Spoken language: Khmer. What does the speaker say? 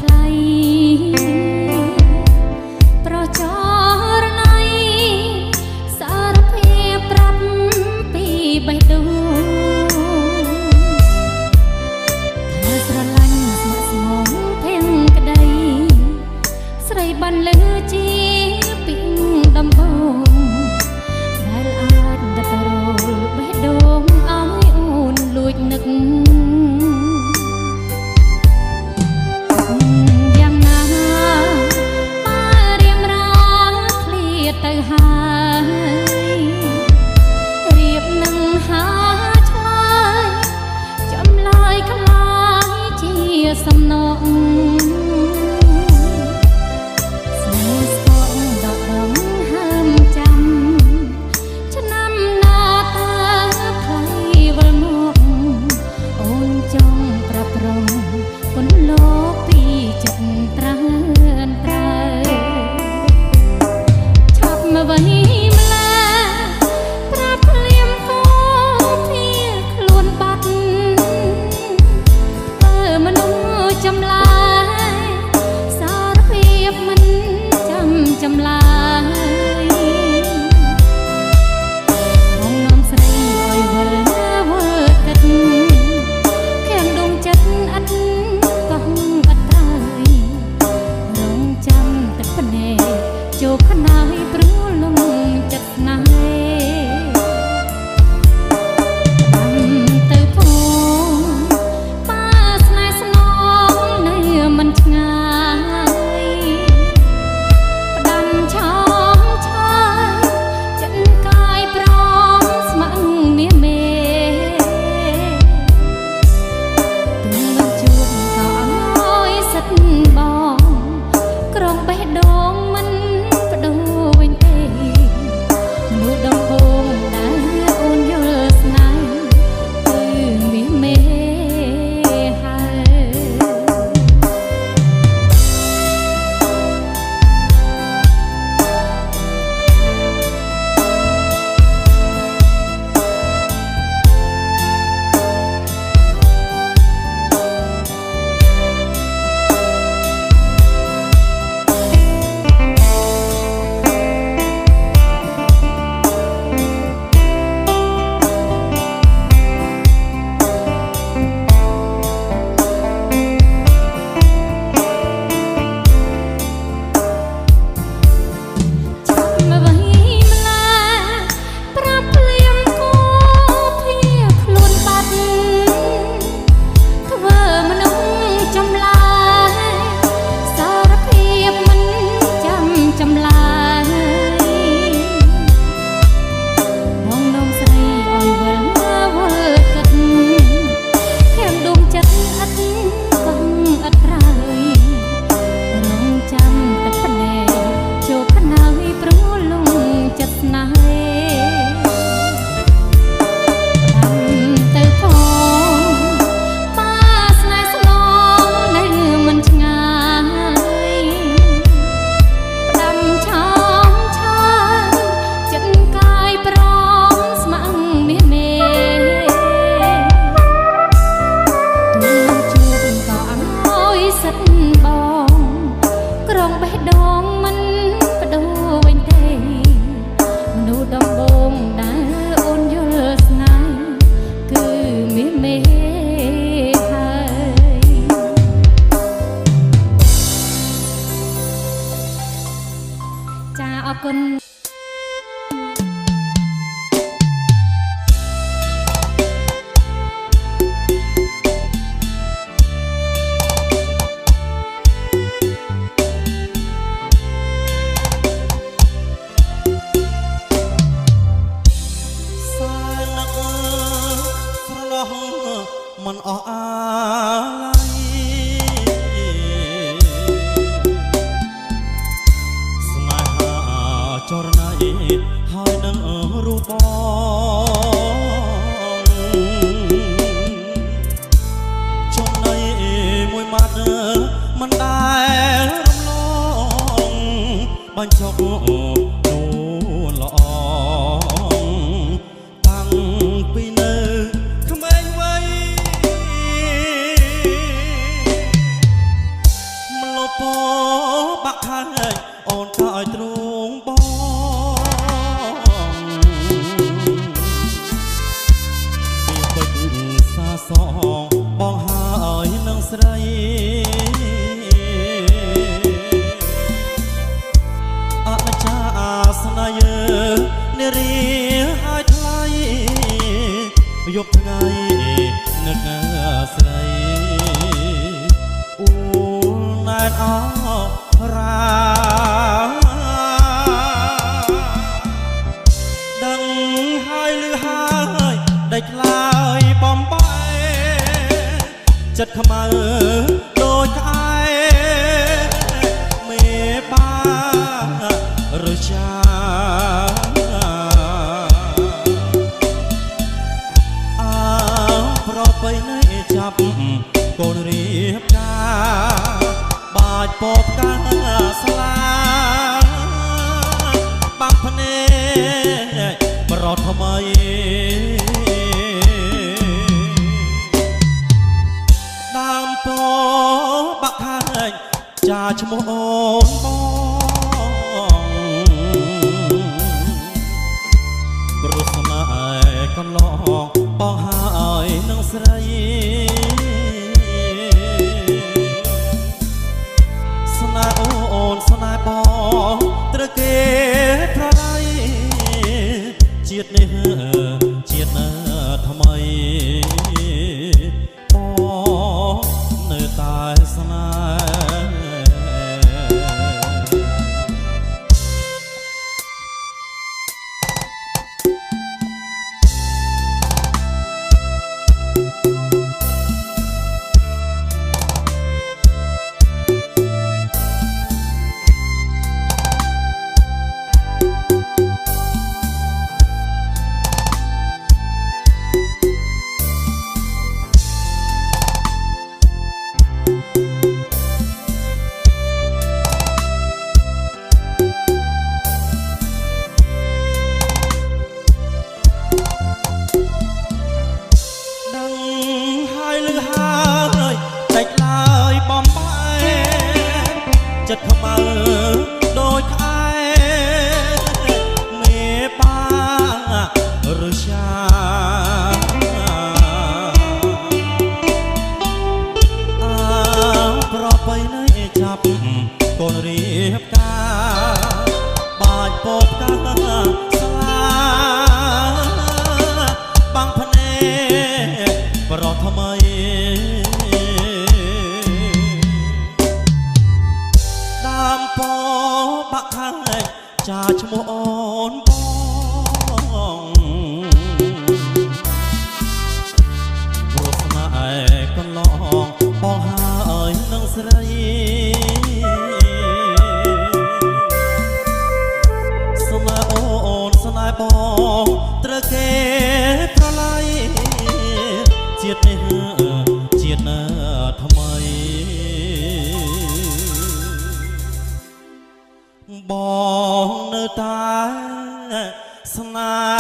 ថ្លៃប្រចរណៃសារភាពប្រាប់ពីបេះដូងថាស្រឡាញ់ស្មោះស្មងភៀងក្តីស្រីបានលើជាពីងដំបូងដែលអាចដិតរលបេះដូងឲ្យអូនលួចនឹកយ៉ាងណាបើរៀមរាឃ្លាតទៅហើយរៀបនឹងហាឆ្លើយចម្លើយខ្លាយជាសំណងមិនអស់អាឡ័យស្នេហាចរណៃហើយនឹងរូបបងចំណៃមួយម៉ាត់មិនដែលរំលងបញ្ចុកនួនល្អតាំងពីនៅក្មេងវ័យ ពបាក់ខាយអូនក៏ឲ្យទ្រង់បងពីពេជ្រសាសងបងហើយនឹងស្រីអនិច្ចាស្នេហ៍នារីហើយថ្លៃយប់ថ្ងៃនឹកស្រីអូនែនអរាដឹងហើយលឺហើយដេកឡើយបំបែចិត្តខ្មៅដូចក្អែមេបាឬចាប្របីនៃចាប់កូនរៀបការបាច់ពពកាស្លាបាក់ភ្នែកប្រត់ថ្មីដើមពោបាក់ខាញចាឈ្មោះអូនបងព្រោះស្នេហ៍កន្លងបងហើយនឹងស្រីស្នេហ៍អូនស្នេហ៍បងត្រូវគេប្រឡ័យជាតិនេះជាតិណាថ្មីបងនៅតែស្នេហ៍ចិត្តខ្មៅដូចក្អែមេបាឬចាប្របីនៃចាប់កូនរៀបការបាច់ពពកាស្លាបាំងភ្នែកប្រត់ថ្មីពបាក់ខាយចាឈ្មោះអូនបងព្រោះស្នេហ៍កន្លងបងហើយនឹងស្រីស្នេហ៍អូនស្នេហ៍បងត្រូវគេប្រឡ័យជាតិនេះជាតិណាថ្មីបងនៅតែស្នេ